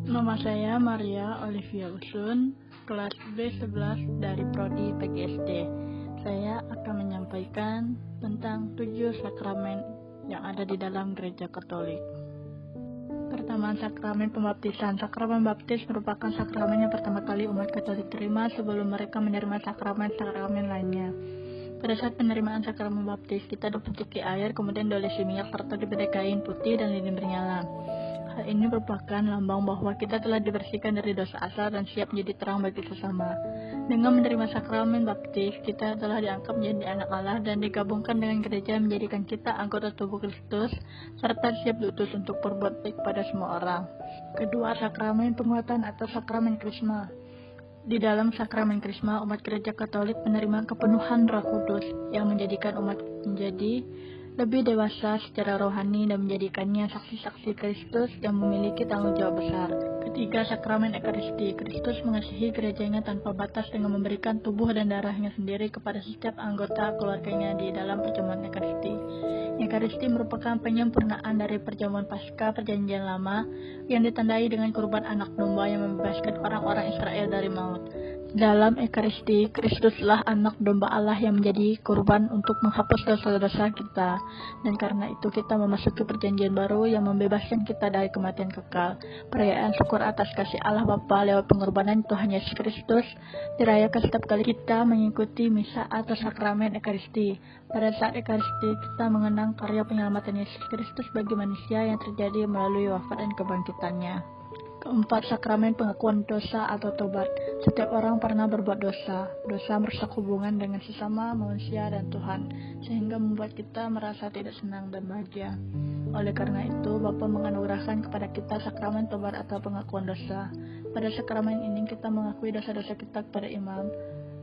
Nama saya Maria Olivia Usun, kelas B11 dari Prodi PGSD. Saya akan menyampaikan tentang 7 sakramen yang ada di dalam gereja Katolik. Pertama, sakramen pembaptisan. Sakramen baptis merupakan sakramen yang pertama kali umat Katolik terima sebelum mereka menerima sakramen-sakramen lainnya. Pada saat penerimaan sakramen baptis, kita dipecuki air, kemudian diolesi minyak, serta diberi kain putih dan lilin bernyala. Hal ini merupakan lambang bahwa kita telah dibersihkan dari dosa asal dan siap menjadi terang bagi sesama. Dengan menerima sakramen baptis, kita telah diangkat menjadi anak Allah dan digabungkan dengan gereja menjadikan kita anggota tubuh Kristus, serta siap diutus untuk berbuat baik pada semua orang. Kedua, sakramen penguatan atau sakramen krisma. Di dalam sakramen krisma, umat gereja Katolik menerima kepenuhan Roh Kudus yang menjadikan umat menjadi lebih dewasa secara rohani dan menjadikannya saksi-saksi Kristus yang memiliki tanggung jawab besar. Ketiga, sakramen Ekaristi. Kristus mengasihi gerejanya tanpa batas dengan memberikan tubuh dan darahnya sendiri kepada setiap anggota keluarganya di dalam perjamuan Ekaristi. Ekaristi merupakan penyempurnaan dari perjamuan Paskah Perjanjian Lama yang ditandai dengan kurban anak domba yang membebaskan orang-orang Israel dari maut. Dalam Ekaristi, Kristuslah anak domba Allah yang menjadi kurban untuk menghapus dosa-dosa kita. Dan karena itu kita memasuki perjanjian baru yang membebaskan kita dari kematian kekal. Perayaan syukur atas kasih Allah Bapa lewat pengorbanan Tuhan Yesus Kristus dirayakan setiap kali kita mengikuti misa atau sakramen Ekaristi. Pada saat Ekaristi, kita mengenang karya penyelamatan Yesus Kristus bagi manusia yang terjadi melalui wafat dan kebangkitannya. Keempat, sakramen pengakuan dosa atau tobat. Setiap orang pernah berbuat dosa. Dosa merusak hubungan dengan sesama manusia dan Tuhan, sehingga membuat kita merasa tidak senang dan bahagia. Oleh karena itu, Bapa menganugerahkan kepada kita sakramen tobat atau pengakuan dosa. Pada sakramen ini kita mengakui dosa-dosa kita kepada imam,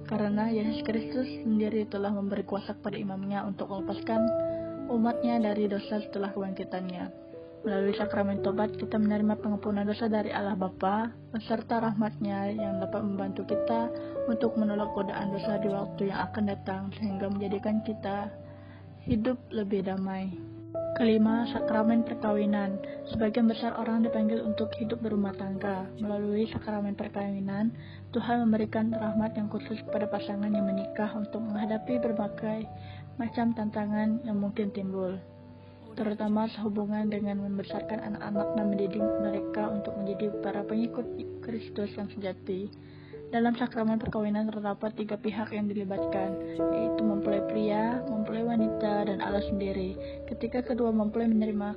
karena Yesus Kristus sendiri telah memberi kuasa kepada imamnya untuk melepaskan umatnya dari dosa setelah kebangkitannya. Melalui sakramen tobat, kita menerima pengampunan dosa dari Allah Bapa beserta rahmat-Nya yang dapat membantu kita untuk menolak godaan dosa di waktu yang akan datang, sehingga menjadikan kita hidup lebih damai. Kelima, sakramen perkawinan. Sebagian besar orang dipanggil untuk hidup berumah tangga. Melalui sakramen perkawinan, Tuhan memberikan rahmat yang khusus kepada pasangan yang menikah untuk menghadapi berbagai macam tantangan yang mungkin timbul, terutama sehubungan dengan membesarkan anak-anak dan mendidik mereka untuk menjadi para pengikut Kristus yang sejati. Dalam sakramen perkawinan terdapat 3 pihak yang dilibatkan, yaitu mempelai pria, mempelai wanita, dan Allah sendiri. Ketika kedua mempelai menerima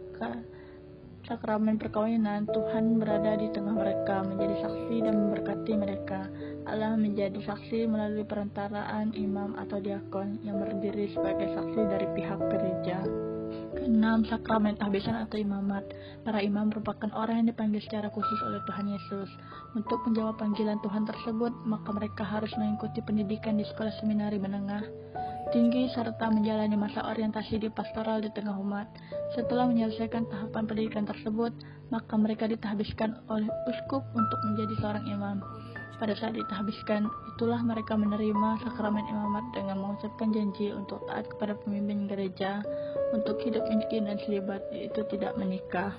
sakramen perkawinan, Tuhan berada di tengah mereka, menjadi saksi dan memberkati mereka. Allah menjadi saksi melalui perantaraan imam atau diakon yang berdiri sebagai saksi dari pihak gereja. Keenam, sakramen tahbisan atau imamat. Para imam merupakan orang yang dipanggil secara khusus oleh Tuhan Yesus. Untuk menjawab panggilan Tuhan tersebut, maka mereka harus mengikuti pendidikan di sekolah seminari menengah tinggi serta menjalani masa orientasi di pastoral di tengah umat. Setelah menyelesaikan tahapan pendidikan tersebut, maka mereka ditahbiskan oleh uskup untuk menjadi seorang imam. Pada saat ditahbiskan, itulah mereka menerima sakramen imamat dengan mengucapkan janji untuk taat kepada pemimpin gereja, untuk hidup miskin dan selibat, yaitu tidak menikah.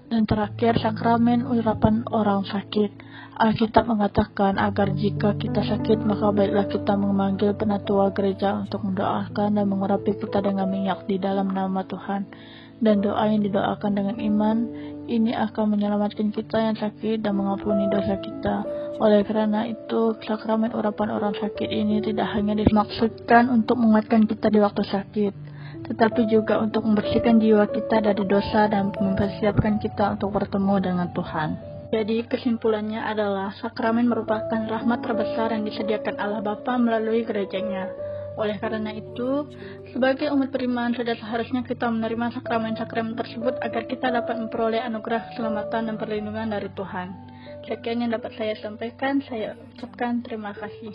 Dan terakhir, sakramen urapan orang sakit. Alkitab mengatakan agar jika kita sakit, maka baiklah kita memanggil penatua gereja untuk mendoakan dan mengurapi kita dengan minyak di dalam nama Tuhan. Dan doa yang didoakan dengan iman, ini akan menyelamatkan kita yang sakit dan mengampuni dosa kita. Oleh karena itu, sakramen urapan orang sakit ini tidak hanya dimaksudkan untuk menguatkan kita di waktu sakit, tetapi juga untuk membersihkan jiwa kita dari dosa dan mempersiapkan kita untuk bertemu dengan Tuhan. Jadi kesimpulannya adalah sakramen merupakan rahmat terbesar yang disediakan Allah Bapa melalui gerejanya. Oleh karena itu, sebagai umat beriman sudah seharusnya kita menerima sakramen-sakramen tersebut agar kita dapat memperoleh anugerah keselamatan dan perlindungan dari Tuhan. Sekian yang dapat saya sampaikan, saya ucapkan terima kasih.